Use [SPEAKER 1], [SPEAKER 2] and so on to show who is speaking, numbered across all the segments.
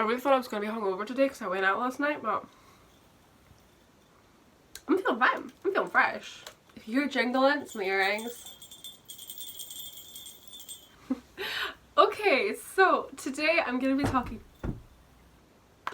[SPEAKER 1] really thought I was going to be hungover today because I went out last night, but I'm feeling fine. I'm feeling fresh. If you hear jingling, it's my earrings. Okay, so today I'm going to be talking...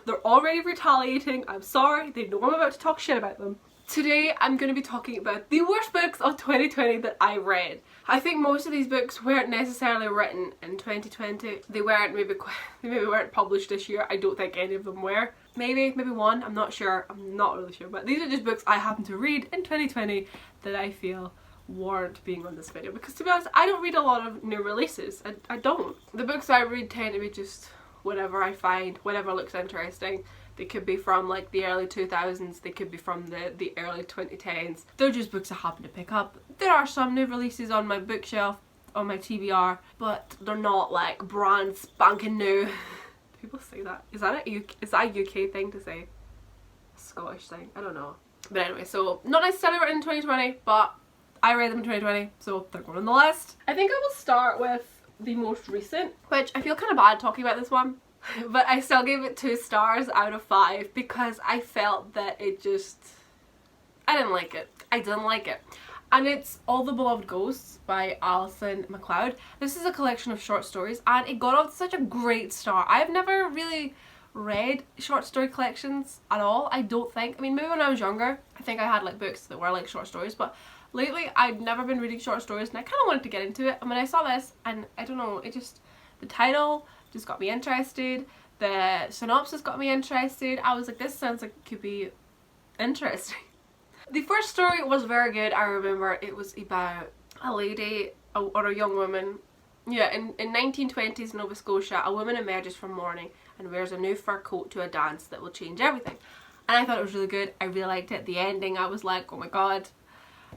[SPEAKER 1] They're already retaliating. I'm sorry. They know I'm about to talk shit about them. Today I'm going to be talking about the worst books of 2020 that I read. I think most of these books weren't necessarily written in 2020. They maybe weren't published this year. I don't think any of them were. Maybe one. I'm not sure. I'm not really sure. But these are just books I happened to read in 2020 that I feel warrant being on this video. Because to be honest, I don't read a lot of new releases. I don't. The books I read tend to be just whatever I find, whatever looks interesting. They could be from like the early 2000s, they could be from the early 2010s. They're just books I happen to pick up. There are some new releases on my bookshelf, on my TBR, but they're not like brand spanking new. People say that. Is that a UK thing to say? A Scottish thing? I don't know. But anyway, so not necessarily written in 2020, but I read them in 2020, so they're going on the list. I think I will start with the most recent, which I feel kind of bad talking about this one. But I still gave it 2 stars out of 5 because I felt that it just... I didn't like it. I didn't like it. And it's All the Beloved Ghosts by Alison MacLeod. This is a collection of short stories and it got off to such a great start. I've never really read short story collections at all, I don't think. I mean, maybe when I was younger, I think I had like books that were like short stories, but lately I'd never been reading short stories and I kind of wanted to get into it. And when I saw this, and I don't know, it just... the title just got me interested. The synopsis got me interested. I was like, this sounds like it could be interesting. The first story was very good. I remember it was about a lady or a young woman. Yeah, in 1920s Nova Scotia, a woman emerges from mourning and wears a new fur coat to a dance that will change everything. And I thought it was really good. I really liked it. The ending, I was like, oh my god.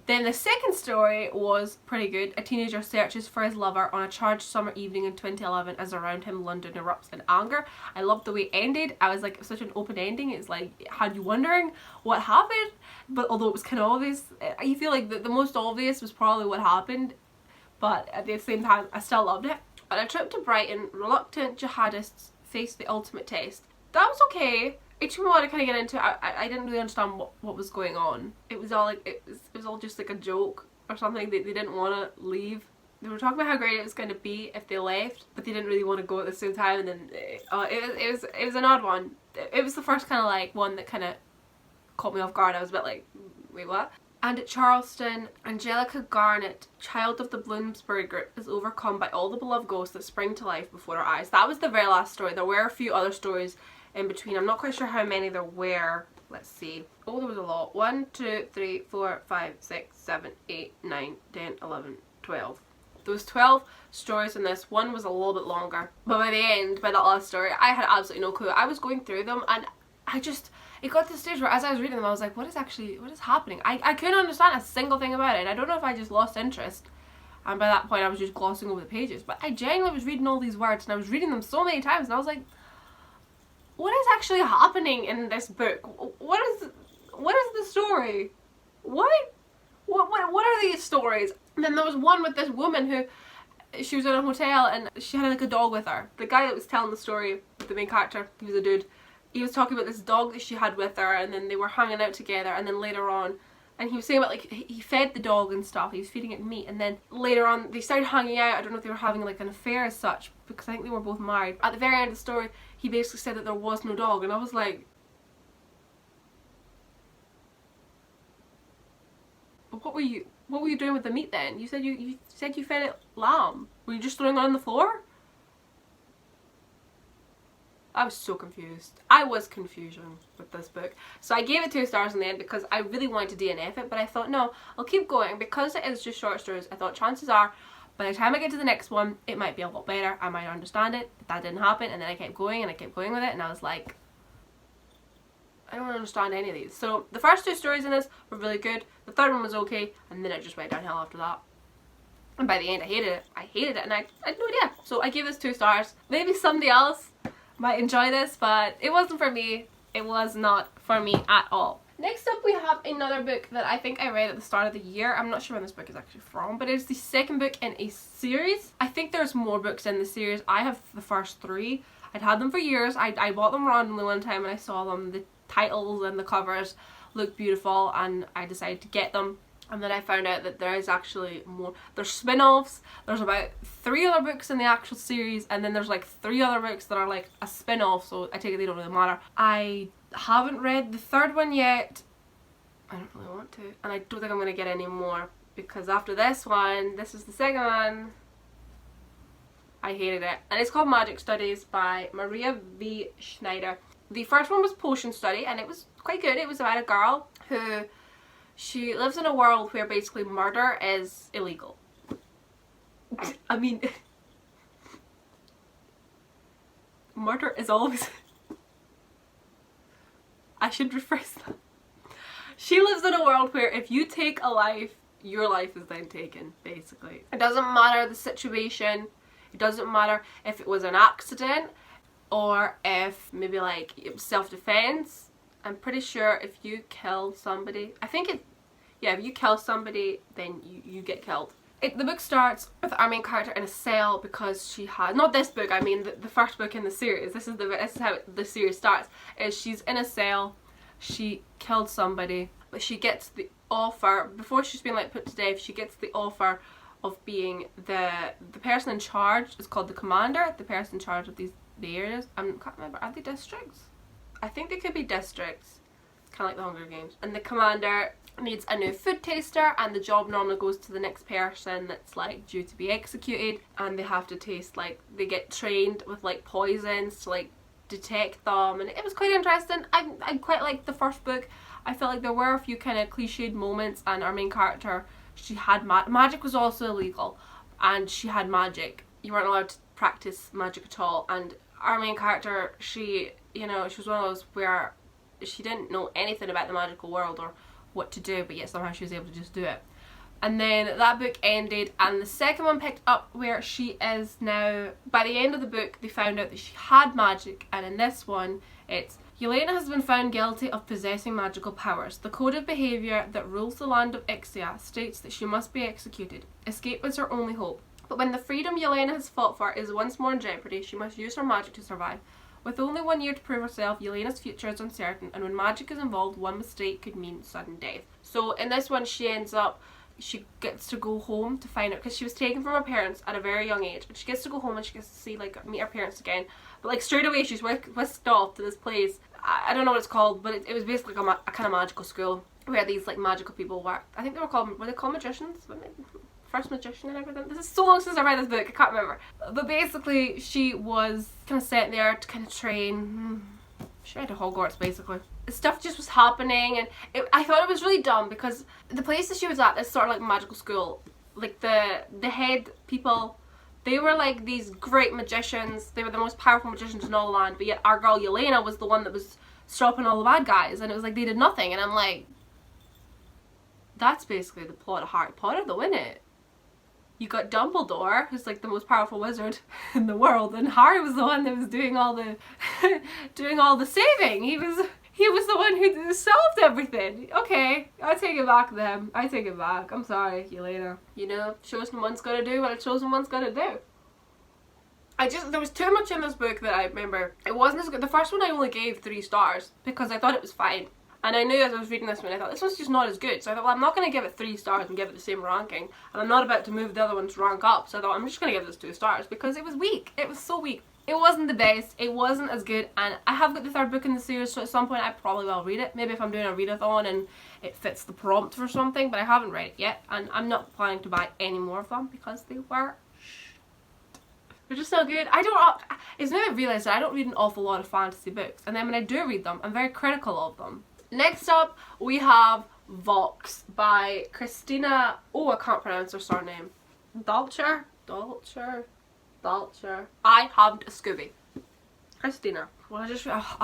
[SPEAKER 1] Then the second story was pretty good. A teenager searches for his lover on a charged summer evening in 2011 as around him London erupts in anger. I loved the way it ended. I was like, it was such an open ending. It's like, had you wondering what happened? But although it was kind of obvious, I feel like the most obvious was probably what happened. But at the same time, I still loved it. On a trip to Brighton, reluctant jihadists face the ultimate test. That was okay. It took me a while to kind of get into it. I didn't really understand what was going on. It was all like, it was all just like a joke or something. They didn't want to leave. They were talking about how great it was going to be if they left, but they didn't really want to go at the same time. And then it was an odd one. It was the first kind of like one that kind of caught me off guard. I was a bit like, wait, what? And at Charleston, Angelica Garnett, child of the Bloomsbury group, is overcome by all the beloved ghosts that spring to life before her eyes. That was the very last story. There were a few other stories in between. I'm not quite sure how many there were. Let's see. Oh, there was a lot. 1, 2, 3, 4, 5, 6, 7, 8, 9, 10, 11, 12. There was 12 stories in this. One was a little bit longer. But by the end, by that last story, I had absolutely no clue. I was going through them and it got to the stage where as I was reading them I was like, what is happening? I couldn't understand a single thing about it. I don't know if I just lost interest. And by that point I was just glossing over the pages. But I genuinely was reading all these words and I was reading them so many times and I was like, what is actually happening in this book? What is the story? What are these stories? And then there was one with this woman who, she was in a hotel and she had like a dog with her. The guy that was telling the story, the main character, he was a dude. He was talking about this dog that she had with her and then they were hanging out together and then later on, and he was saying about like he fed the dog and stuff, he was feeding it meat, and then later on they started hanging out. I don't know if they were having like an affair as such because I think they were both married. At the very end of the story he basically said that there was no dog and I was like, what were you doing with the meat then? You said you fed it lamb. Were you just throwing it on the floor? I was so confused. I was confusion with this book. So I gave it 2 stars in the end because I really wanted to DNF it, but I thought no, I'll keep going because it is just short stories. I thought chances are by the time I get to the next one it might be a lot better. I might understand it, but that didn't happen. And then I kept going and I kept going with it and I was like, I don't understand any of these. So the first 2 stories in this were really good. The third one was okay and then it just went downhill after that. And by the end I hated it. I hated it and I had no idea. So I gave this 2 stars. Maybe somebody else might enjoy this, but it wasn't for me. It was not for me at all. Next up we have another book that I think I read at the start of the year. I'm not sure when this book is actually from, but it's the second book in a series. I think there's more books in the series. I have the first 3. I'd had them for years. I bought them randomly one time and I saw them. The titles and the covers looked beautiful and I decided to get them. And then I found out that there is actually more. There's spin-offs. There's about 3 other books in the actual series, and then there's like 3 other books that are like a spin-off, so I take it they don't really matter. I haven't read the 3rd one yet. I don't really want to, and I don't think I'm going to get any more, because after this one, this is the second one, I hated it. And it's called Magic Studies by Maria V. Schneider. The first one was Potion Study, and it was quite good. It was about a girl who, she lives in a world where basically murder is illegal. I mean, murder is always... I should rephrase that. She lives in a world where if you take a life, your life is then taken, basically. It doesn't matter the situation. It doesn't matter if it was an accident or if maybe like it was self-defense. I'm pretty sure if you kill somebody, I think it, yeah, if you kill somebody, then you get killed. The book starts with our main character in a cell because she had, not this book, I mean the first book in the series, this is how the series starts, is she's in a cell, she killed somebody, but she gets the offer, before she's been like put to death, she gets the offer of being the person in charge is called the commander, the person in charge of the areas. I can't remember, are they districts? I think they could be districts. It's kind of like the Hunger Games. And the commander needs a new food taster, and the job normally goes to the next person that's like due to be executed, and they have to taste, like, they get trained with like poisons to like detect them, and it was quite interesting. I quite liked the first book. I felt like there were a few kind of cliched moments, and our main character, she had magic was also illegal, and she had magic. You weren't allowed to practice magic at all, and our main character, she, you know, she was one of those where she didn't know anything about the magical world or what to do, but yet somehow she was able to just do it. And then that book ended, and the second one picked up where she is now. By the end of the book, they found out that she had magic, and in this one, it's Yelena has been found guilty of possessing magical powers. The code of behaviour that rules the land of Ixia states that she must be executed. Escape is her only hope. But when the freedom Yelena has fought for is once more in jeopardy, she must use her magic to survive. With only 1 year to prove herself, Yelena's future is uncertain, and when magic is involved, one mistake could mean sudden death. So in this one, she gets to go home to find out, because she was taken from her parents at a very young age, and she gets to go home and she gets to see, like, meet her parents again. But like straight away, she's whisked off to this place. I don't know what it's called, but it was basically like a kind of magical school where these like magical people were. I think were they called magicians? First magician and everything. This is so long since I read this book, I can't remember. But basically, she was kind of sent there to kind of train. She went to Hogwarts, basically. Stuff just was happening, and I thought it was really dumb, because the place that she was at is sort of like magical school. Like the head people, they were like these great magicians. They were the most powerful magicians in all the land, but yet our girl Yelena was the one that was stopping all the bad guys, and it was like they did nothing. And I'm like, that's basically the plot of Harry Potter though, isn't it? You got Dumbledore, who's like the most powerful wizard in the world, and Harry was the one that was doing all the doing all the saving. He was the one who solved everything. Okay, I take it back then. I take it back. I'm sorry, Yelena. You know, chosen one's gotta do what a chosen one's gotta do. There was too much in this book that I remember. It wasn't as good. The first one I only gave 3 stars because I thought it was fine. And I knew as I was reading this one, I thought, this one's just not as good. So I thought, well, I'm not going to give it 3 stars and give it the same ranking. And I'm not about to move the other one's rank up. So I thought, I'm just going to give this 2 stars because it was weak. It was so weak. It wasn't the best. It wasn't as good. And I have got the 3rd book in the series, so at some point I probably will read it. Maybe if I'm doing a readathon and it fits the prompt for something. But I haven't read it yet. And I'm not planning to buy any more of them because they were... they're just so good. It's made me realise that I don't read an awful lot of fantasy books. And then when I do read them, I'm very critical of them. Next up, we have Vox by Christina... oh, I can't pronounce her surname. Dalcher? I haven't a Scooby. Christina. Well, I'll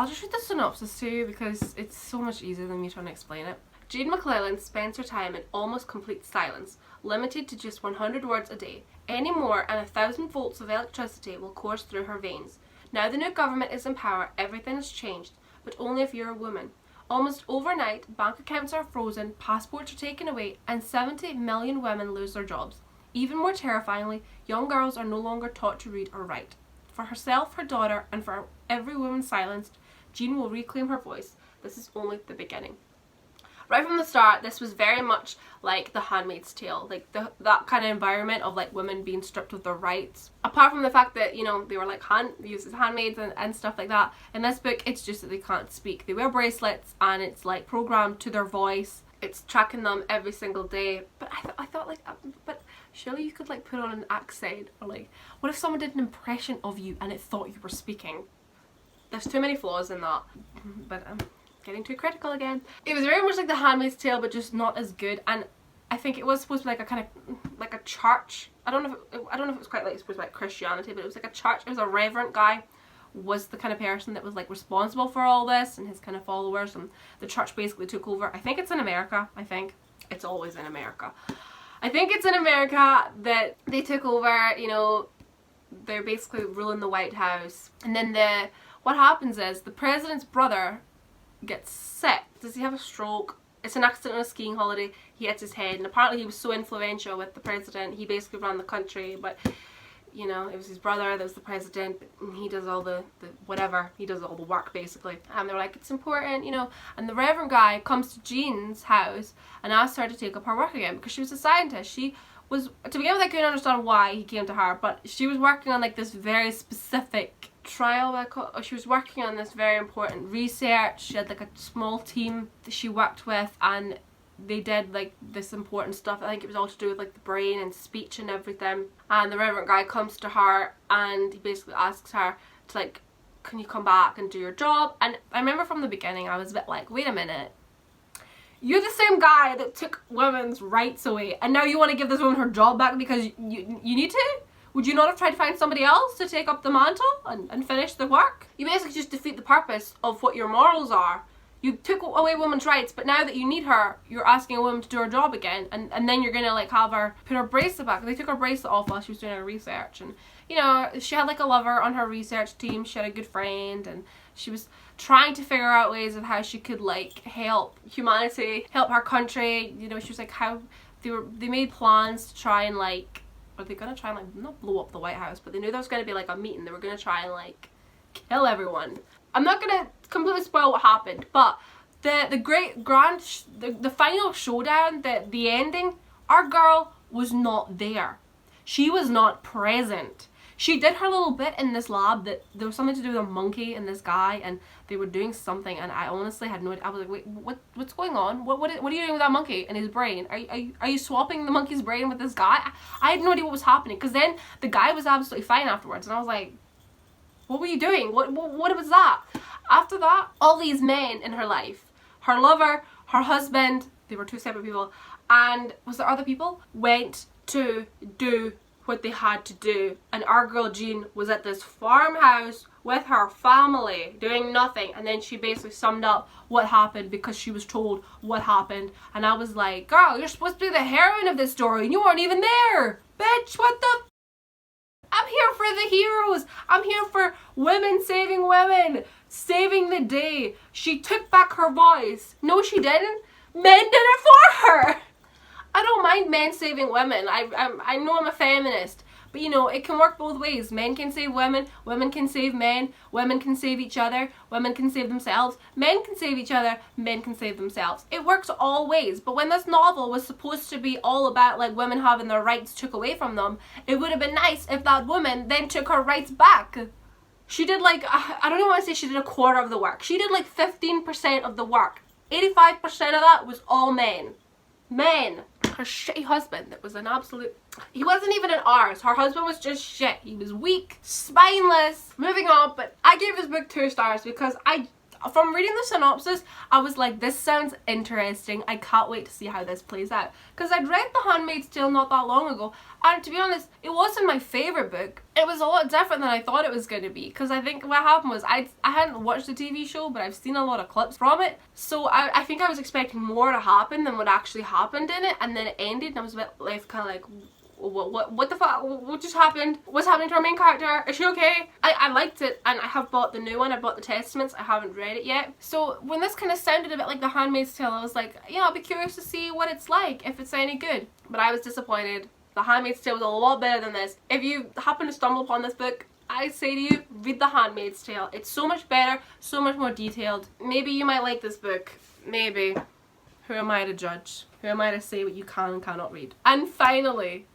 [SPEAKER 1] just read the synopsis to you because it's so much easier than me trying to explain it. Jade McClellan spends her time in almost complete silence, limited to just 100 words a day. Any more and 1,000 volts of electricity will course through her veins. Now the new government is in power, everything has changed, but only if you're a woman. Almost overnight, bank accounts are frozen, passports are taken away, and 70 million women lose their jobs. Even more terrifyingly, young girls are no longer taught to read or write. For herself, her daughter, and for every woman silenced, Jean will reclaim her voice. This is only the beginning. Right from the start, this was very much like The Handmaid's Tale, like that kind of environment of like women being stripped of their rights. Apart from the fact that, you know, they were like used as handmaids and stuff like that, in this book it's just that they can't speak. They wear bracelets and it's like programmed to their voice. It's tracking them every single day. But I thought like, but surely you could like put on an accent, or like, what if someone did an impression of you and it thought you were speaking? There's too many flaws in that. But getting too critical again. It was very much like The Handmaid's Tale, but just not as good. And I think it was supposed to be like a kind of like a church. I don't know if it was quite like supposed to be like Christianity, but it was like a church. It was a reverend guy, was the kind of person that was like responsible for all this, and his kind of followers, and the church basically took over. I think it's in America. I think it's always in America. I think it's in America that they took over. You know, they're basically ruling the White House, and then what happens is the president's brother gets sick. Does he have a stroke? It's an accident on a skiing holiday. He hits his head, and apparently he was so influential with the president. He basically ran the country, but you know, it was his brother that was the president, and he does all the whatever. He does all the work basically. And they were like, it's important, you know. And the reverend guy comes to Jean's house and asks her to take up her work again because she was a scientist. She was, to begin with, I couldn't understand why he came to her, but she was working on like this very specific trial. She was working on this very important research. She had like a small team that she worked with, and they did like this important stuff. I think it was all to do with like the brain and speech and everything. And the reverend guy comes to her and he basically asks her to like, can you come back and do your job? And I remember from the beginning I was a bit like, wait a minute, you're the same guy that took women's rights away, and now you want to give this woman her job back because you need to? Would you not have tried to find somebody else to take up the mantle and finish the work? You basically just defeat the purpose of what your morals are. You took away women's rights, but now that you need her, you're asking a woman to do her job again, and then you're gonna like have her put her bracelet back. They took her bracelet off while she was doing her research, and you know, she had like a lover on her research team. She had a good friend, and she was trying to figure out ways of how she could like help humanity, help her country. You know, she was like, how they made plans to try and like, are they gonna try and like not blow up the White House, but they knew there was gonna be like a meeting. They were gonna try and like kill everyone. I'm not gonna completely spoil what happened, but the final showdown, the ending, our girl was not there. She was not present. She did her little bit in this lab that there was something to do with a monkey and this guy, and they were doing something, and I honestly had no idea. I was like, wait, what's going on? What are you doing with that monkey and his brain? Are you swapping the monkey's brain with this guy? I had no idea what was happening, because then the guy was absolutely fine afterwards, and I was like, what were you doing? What was that? After that, all these men in her life, her lover, her husband, they were two separate people, and was there other people, went to do what they had to do, and our girl Jean was at this farmhouse with her family doing nothing, and then she basically summed up what happened because she was told what happened, and I was like, girl, you're supposed to be the heroine of this story and you weren't even there, bitch. What the I'm here for the heroes. I'm here for women saving women, saving the day. She took back her voice. No, she didn't. Men did it for her. I don't mind men saving women. I know I'm a feminist, but you know, it can work both ways. Men can save women, women can save men, women can save each other, women can save themselves, men can save each other, men can save themselves. It works all ways. But when this novel was supposed to be all about like women having their rights took away from them, it would have been nice if that woman then took her rights back. She did like, I don't even want to say she did a quarter of the work. She did like 15% of the work. 85% of that was all men. Men. Her shitty husband that was an absolute, he wasn't even an ours. Her husband was just shit. He was weak, spineless. Moving on, but I gave this book 2 stars because from reading the synopsis, I was like, this sounds interesting. I can't wait to see how this plays out. Because I'd read The Handmaid's Tale not that long ago, and to be honest, it wasn't my favourite book. It was a lot different than I thought it was going to be. Because I think what happened was, I hadn't watched the TV show, but I've seen a lot of clips from it. So I think I was expecting more to happen than what actually happened in it, and then it ended, and I was a bit left kind of like, what the fuck, what just happened? What's happening to our main character? Is she okay? I liked it, and I have bought the new one. I bought the Testaments. I haven't read it yet. So when this kind of sounded a bit like The Handmaid's Tale, I was like, yeah, I'll be curious to see what it's like, if it's any good. But I was disappointed. The Handmaid's Tale was a lot better than this. If you happen to stumble upon this book, I say to you, read The Handmaid's Tale. It's so much better, so much more detailed. Maybe you might like this book. Maybe. Who am I to judge? Who am I to say what you can and cannot read? And finally,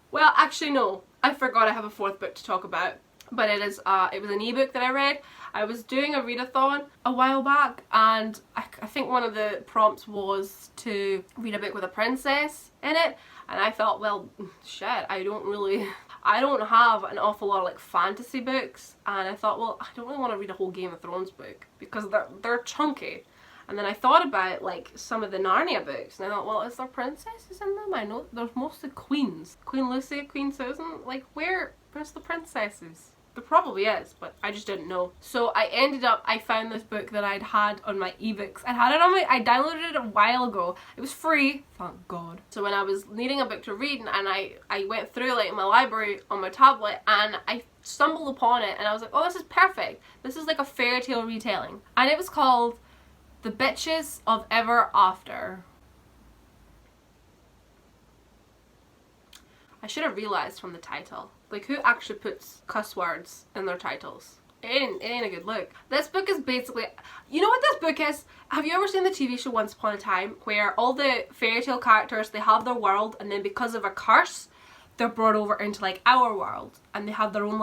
[SPEAKER 1] well, actually no, I forgot I have a fourth book to talk about. But it was an ebook that I read. I was doing a readathon a while back, and I think one of the prompts was to read a book with a princess in it. And I thought, well, shit, I don't have an awful lot of like fantasy books, and I thought, well, I don't really want to read a whole Game of Thrones book because they're chunky. And then I thought about like some of the Narnia books, and I thought, well, is there princesses in them? I know there's mostly queens. Queen Lucy, Queen Susan, like where's the princesses? There probably is, but I just didn't know. So I found this book that I'd had on my ebooks. I downloaded it a while ago. It was free, thank God. So when I was needing a book to read, and I went through like my library on my tablet, and I stumbled upon it, and I was like, oh, this is perfect. This is like a fairy tale retelling. And it was called The Bitches of Ever After. I should have realised from the title. Like, who actually puts cuss words in their titles? It ain't a good look. This book is basically... You know what this book is? Have you ever seen the TV show Once Upon a Time? Where all the fairy tale characters, they have their world, and then because of a curse, they're brought over into like our world. And they have their own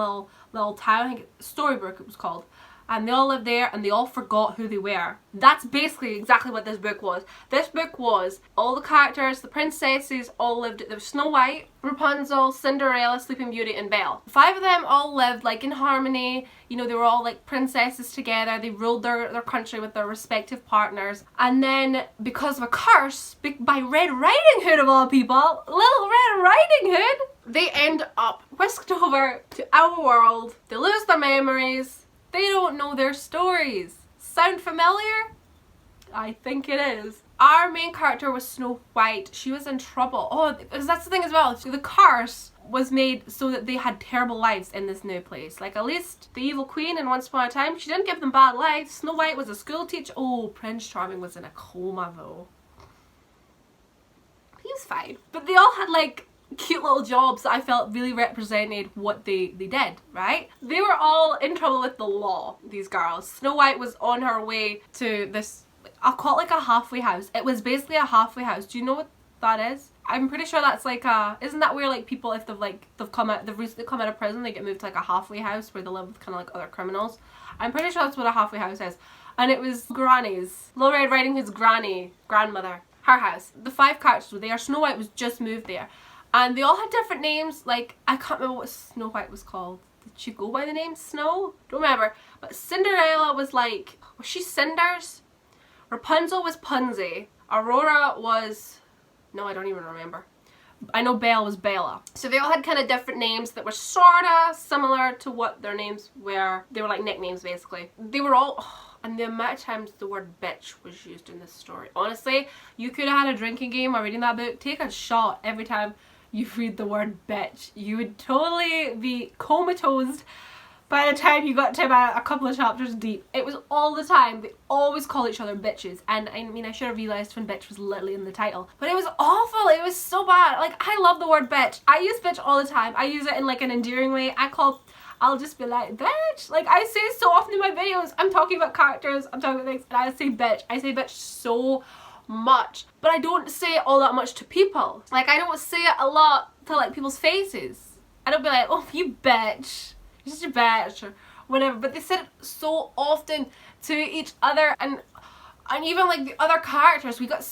[SPEAKER 1] little town. I think Storybrooke it was called. And they all lived there, and they all forgot who they were. That's basically exactly what this book was. This book was all the characters, the princesses, all lived. There was Snow White, Rapunzel, Cinderella, Sleeping Beauty, and Belle. 5 of them all lived like in harmony. You know, they were all like princesses together. They ruled their country with their respective partners. And then, because of a curse, by Red Riding Hood of all people, little Red Riding Hood, they end up whisked over to our world. They lose their memories. They don't know their stories. Sound familiar? I think it is. Our main character was Snow White. She was in trouble. Oh, because that's the thing as well. The curse was made so that they had terrible lives in this new place. Like, at least the evil queen in Once Upon a Time, she didn't give them bad lives. Snow White was a school teacher. Oh, Prince Charming was in a coma though. He was fine. But they all had like cute little jobs that I felt really represented what they did, right? They were all in trouble with the law, these girls. Snow White was on her way to this, I'll call it like a halfway house. It was basically a halfway house. Do you know what that is? I'm pretty sure that's like a, isn't that where like people, if they've recently come out of prison, they get moved to like a halfway house where they live with kind of like other criminals? I'm pretty sure that's what a halfway house is. And it was Granny's, Little Red Riding Hood's grandmother, her house. The 5 characters were there. Snow White was just moved there. And they all had different names, like, I can't remember what Snow White was called. Did she go by the name Snow? Don't remember. But Cinderella was like, was she Cinders? Rapunzel was Punsy. Aurora was, no, I don't even remember. I know Belle was Bella. So they all had kind of different names that were sorta similar to what their names were. They were like nicknames basically. They were all, and the amount of times the word bitch was used in this story. Honestly, you could have had a drinking game while reading that book. Take a shot every time you read the word bitch. You would totally be comatose by the time you got to about a couple of chapters deep. It was all the time. They always call each other bitches. And I mean, I should have realised when bitch was literally in the title. But it was awful. It was so bad. Like, I love the word bitch. I use bitch all the time. I use it in like an endearing way. I'll just be like, bitch. Like, I say it so often in my videos. I'm talking about characters. I'm talking about things. And I say bitch. I say bitch so much, but I don't say it all that much to people. Like, I don't say it a lot to like people's faces. I don't be like, oh, you bitch, you're such a bitch, or whatever. But they said it so often to each other, and even like the other characters. We got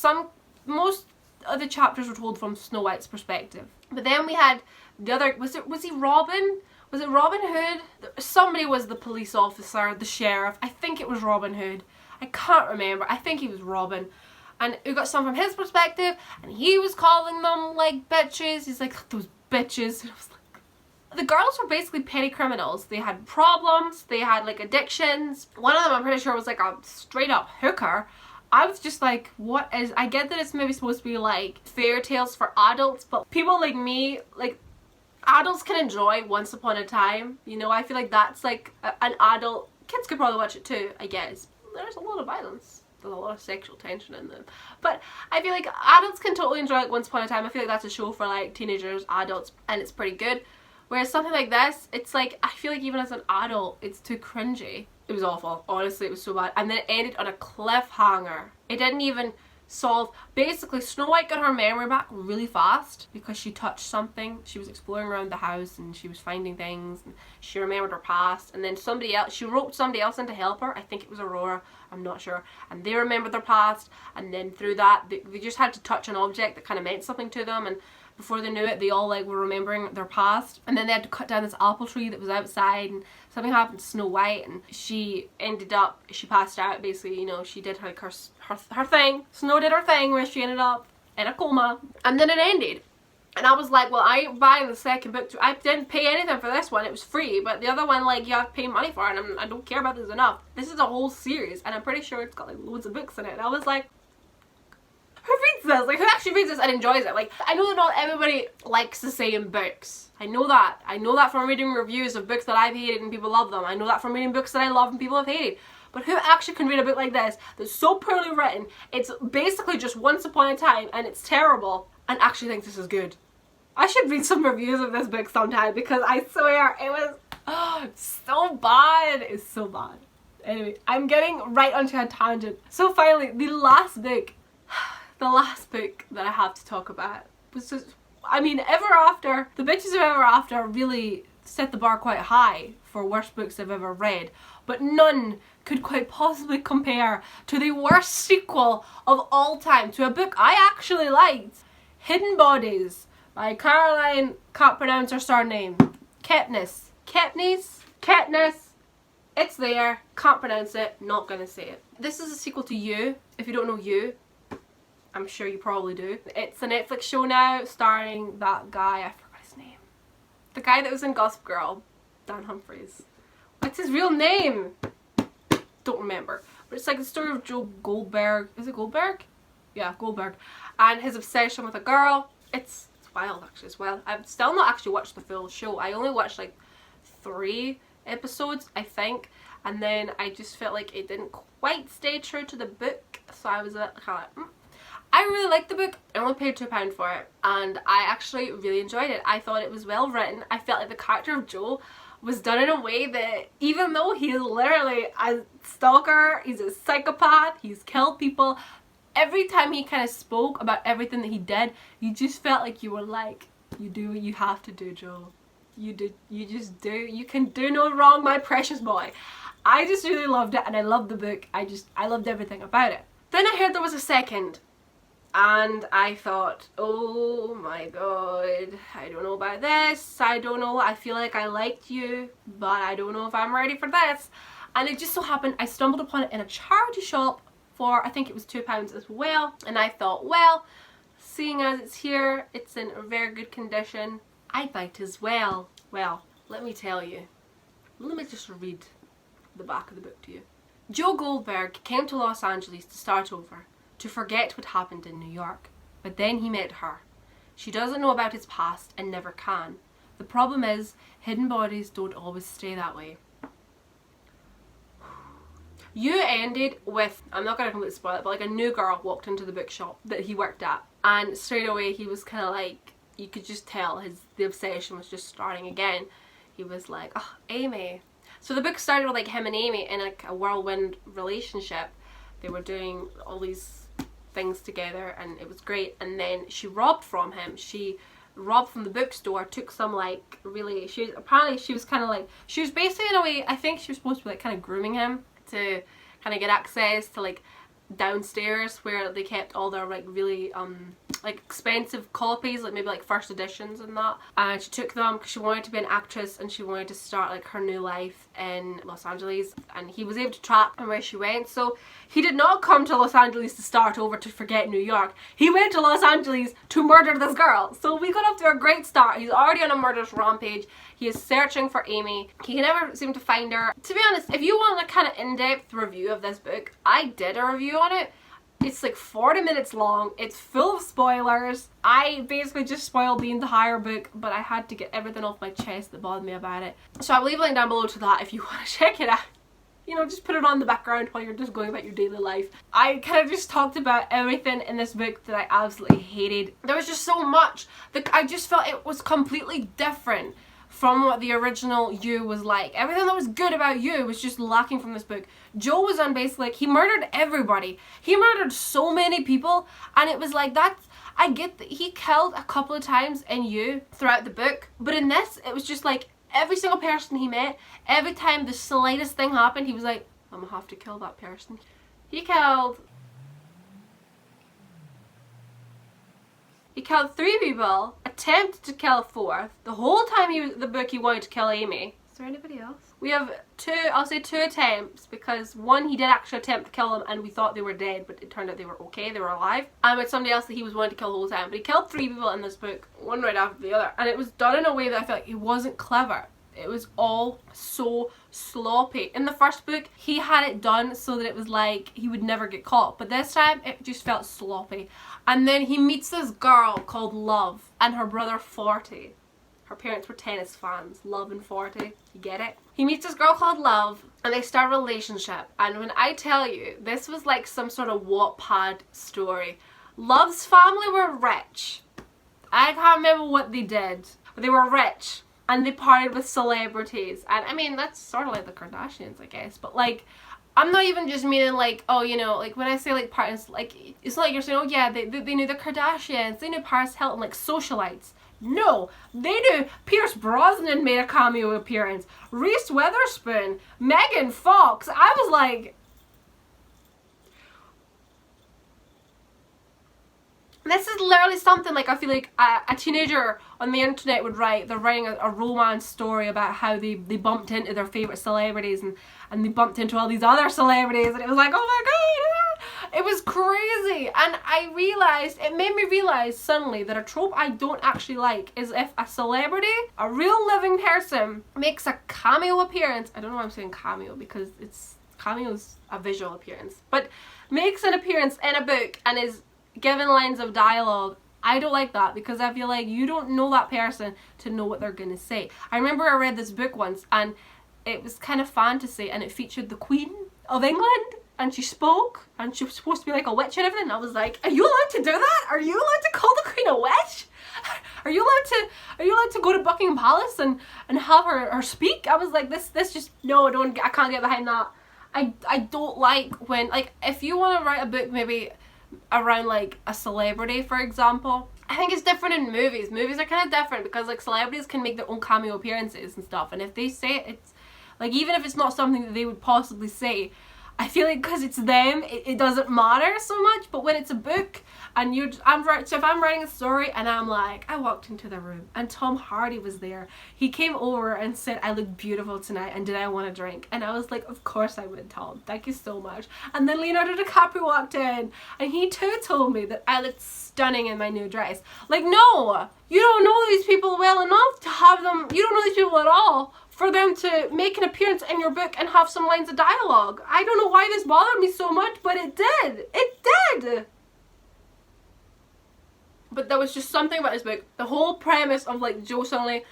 [SPEAKER 1] most of the chapters were told from Snow White's perspective, but then we had the other. Was he Robin? Was it Robin Hood? Somebody was the police officer, the sheriff. I think it was Robin Hood. I can't remember. I think he was Robin. And we got some from his perspective, and he was calling them like bitches. He's like, those bitches. And I was like, the girls were basically petty criminals. They had problems, they had like addictions. One of them, I'm pretty sure, was like a straight up hooker. I was just like, what is, I get that it's maybe supposed to be like fairy tales for adults, but people like me, like adults can enjoy Once Upon a Time, you know. I feel like that's like an adult, kids could probably watch it too, I guess. There's a lot of violence, there's a lot of sexual tension in them, but I feel like adults can totally enjoy like Once Upon a Time. I feel like that's a show for like teenagers, adults, and it's pretty good. Whereas something like this, it's like, I feel like even as an adult, it's too cringy. It was awful, honestly, it was so bad. And then it ended on a cliffhanger. It didn't even solve, basically Snow White got her memory back really fast because she touched something. She was exploring around the house and she was finding things and she remembered her past, and then somebody else, she roped somebody else in to help her. I think it was Aurora, I'm not sure, and they remembered their past, and then through that they just had to touch an object that kind of meant something to them, and before they knew it, they all like were remembering their past. And then they had to cut down this apple tree that was outside, and something happened to Snow White, and she ended up, she passed out basically, you know, she did like her thing. Snow did her thing where she ended up in a coma, and then it ended. And I was like, well, I ain't buying the second book. I didn't pay anything for this one, it was free, but the other one, like, you have to pay money for it, and I don't care about this enough. This is a whole series, and I'm pretty sure it's got like loads of books in it, and I was like, who reads this? Like, who actually reads this and enjoys it? Like, I know that not everybody likes the same books. I know that. I know that from reading reviews of books that I've hated and people love them. I know that from reading books that I love and people have hated. But who actually can read a book like this that's so poorly written, it's basically just Once Upon a Time and it's terrible, and actually thinks this is good? I should read some reviews of this book sometime because I swear it was so bad. It's so bad. Anyway, I'm getting right onto a tangent. So finally, the last book that I have to talk about was just, I mean, Ever After, the bitches of Ever After really set the bar quite high for worst books I've ever read, but none could quite possibly compare to the worst sequel of all time to a book I actually liked, Hidden Bodies by Caroline, can't pronounce her surname, Kepnes, it's there, can't pronounce it, not gonna say it. This is a sequel to You. If you don't know You, I'm sure you probably do. It's a Netflix show now starring that guy, I forgot his name. The guy that was in Gossip Girl, Dan Humphries. What's his real name? Don't remember. But it's like the story of Joe Goldberg. Is it Goldberg? Yeah, Goldberg. And his obsession with a girl. It's wild actually as well. I've still not actually watched the full show. I only watched like 3 episodes, I think. And then I just felt like it didn't quite stay true to the book. So I was kind of like, I really liked the book. I only paid £2 for it, and I actually really enjoyed it. I thought it was well written. I felt like the character of Joe was done in a way that, even though he's literally a stalker, he's a psychopath, he's killed people, every time he kind of spoke about everything that he did, you just felt like you were like, you do what you have to do, Joe. You just do. You can do no wrong, my precious boy. I just really loved it, and I loved the book. I loved everything about it. Then I heard there was a second. And I thought, oh my god, I don't know about this, I don't know, I feel like I liked You, but I don't know if I'm ready for this. And it just so happened I stumbled upon it in a charity shop for, I think it was £2 as well, and I thought, well, seeing as it's here, it's in a very good condition, I might as well. Well, let me tell you, let me just read the back of the book to you. Joe Goldberg came to Los Angeles to start over, to forget what happened in New York. But then he met her. She doesn't know about his past and never can. The problem is, hidden bodies don't always stay that way. You ended with, I'm not going to completely spoil it, but like a new girl walked into the bookshop that he worked at, and straight away he was kind of like, you could just tell the obsession was just starting again. He was like, oh, Amy. So the book started with like him and Amy in like a whirlwind relationship. They were doing all these things together and it was great, and then she robbed from him. She robbed from the bookstore, took some like really, apparently she was kind of like, she was basically in a way, I think she was supposed to be like kind of grooming him to kind of get access to like downstairs where they kept all their like really like expensive copies, like maybe like first editions and that, and she took them because she wanted to be an actress and she wanted to start like her new life in Los Angeles, and he was able to track and where she went. So he did not come to Los Angeles to start over to forget New York. He went to Los Angeles to murder this girl. So we got off to a great start. He's already on a murderous rampage. He is searching for Amy. He can never seem to find her. To be honest, if you want a kind of in-depth review of this book, I did a review on it. It's like 40 minutes long. It's full of spoilers. I basically just spoiled the entire book, but I had to get everything off my chest that bothered me about it. So I'll leave a link down below to that if you want to check it out. You know, just put it on the background while you're just going about your daily life. I kind of just talked about everything in this book that I absolutely hated. There was just so much that I just felt it was completely different from what the original You was like. Everything that was good about You was just lacking from this book. Joe was on basically like, he murdered everybody. He murdered so many people, and it was like that. I get that he killed a couple of times in You throughout the book, but in this it was just like every single person he met, every time the slightest thing happened, he was like, I'm gonna have to kill that person. He killed 3 people, attempted to kill a 4th. The whole time the book he wanted to kill Amy. Is there anybody else? We have 2, I'll say 2 attempts, because 1 he did actually attempt to kill them and we thought they were dead, but it turned out they were okay, they were alive. And with somebody else that he was wanting to kill the whole time. But he killed 3 people in this book, one right after the other. And it was done in a way that I felt like it wasn't clever. It was all so sloppy. In the first book, he had it done so that it was like he would never get caught. But this time, it just felt sloppy. And then he meets this girl called Love and her brother 40. Her parents were tennis fans. Love and 40. You get it? He meets this girl called Love and they start a relationship. And when I tell you, this was like some sort of Wattpad story. Love's family were rich. I can't remember what they did, but they were rich. And they partied with celebrities. And I mean, that's sort of like the Kardashians, I guess. But like, I'm not even just meaning like, oh, you know, like when I say like parties, like, it's not like you're saying, oh yeah, they knew the Kardashians, they knew Paris Hilton, like socialites. No, they knew Pierce Brosnan made a cameo appearance. Reese Witherspoon, Megan Fox. I was like, this is literally something like I feel like a teenager on the internet would write. They're writing a romance story about how they bumped into their favourite celebrities and they bumped into all these other celebrities and it was like, oh my god, it was crazy. And I realised, it made me realise suddenly that a trope I don't actually like is if a celebrity, a real living person, makes a cameo appearance. I don't know why I'm saying cameo because cameo's a visual appearance, but makes an appearance in a book and is given lines of dialogue. I don't like that because I feel like you don't know that person to know what they're gonna say. I remember I read this book once and it was kind of fantasy and it featured the Queen of England and she spoke and she was supposed to be like a witch and everything. I was like, are you allowed to do that? Are you allowed to call the Queen a witch? Are you allowed to go to Buckingham Palace and have her speak? I was like, this just, no, I can't get behind that. I don't like when, like, if you want to write a book maybe around like a celebrity, for example, I think it's different in movies. Movies are kind of different because like celebrities can make their own cameo appearances and stuff, and if they say it, it's like, even if it's not something that they would possibly say, I feel like because it's them, it doesn't matter so much. But when it's a book and so if I'm writing a story and I'm like, I walked into the room and Tom Hardy was there, he came over and said I look beautiful tonight and did I want a drink, and I was like, of course I would, Tom, thank you so much. And then Leonardo DiCaprio walked in and he too told me that I looked stunning in my new dress. Like, no, you don't know these people well enough to have them, you don't know these people at all for them to make an appearance in your book and have some lines of dialogue. I don't know why this bothered me so much, but it did. It did. But there was just something about this book. The whole premise of like Joe suddenly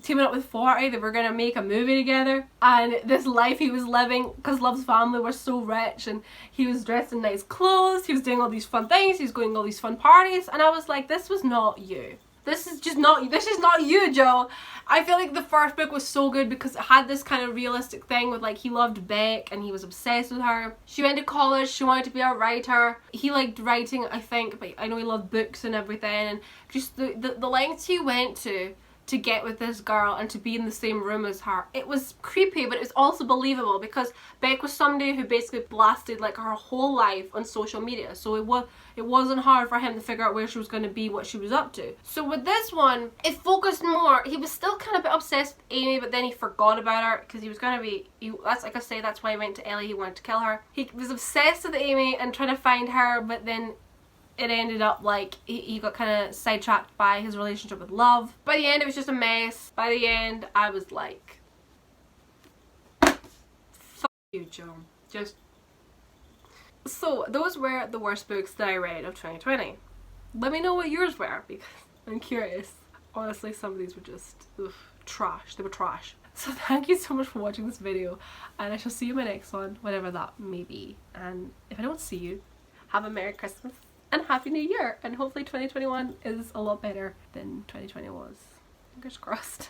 [SPEAKER 1] teaming up with 40, they were going to make a movie together. And this life he was living, because Love's family were so rich and he was dressed in nice clothes, he was doing all these fun things, he was going to all these fun parties. And I was like, this was not you. This is not you, Joe. I feel like the first book was so good because it had this kind of realistic thing with like, he loved Beck and he was obsessed with her. She went to college, she wanted to be a writer. He liked writing, I think, but I know he loved books and everything, and just the lengths he went to get with this girl and to be in the same room as her. It was creepy, but it was also believable because Beck was somebody who basically blasted like her whole life on social media, so it wasn't hard for him to figure out where she was going to be, what she was up to. So with this one, it focused more. He was still kind of a bit obsessed with Amy, but then he forgot about her because he was going to be, that's like I say, that's why he went to Ellie, he wanted to kill her. He was obsessed with Amy and trying to find her, but then it ended up like he got kind of sidetracked by his relationship with Love. By the end, it was just a mess. By the end, I was like, fuck you, Joe. Just So those were the worst books that I read of 2020. Let me know what yours were because I'm curious. Honestly, some of these were just trash. They were trash. So thank you so much for watching this video, and I shall see you in my next one, whatever that may be. And if I don't see you, have a Merry Christmas and Happy New Year, and hopefully 2021 is a lot better than 2020 was. Fingers crossed.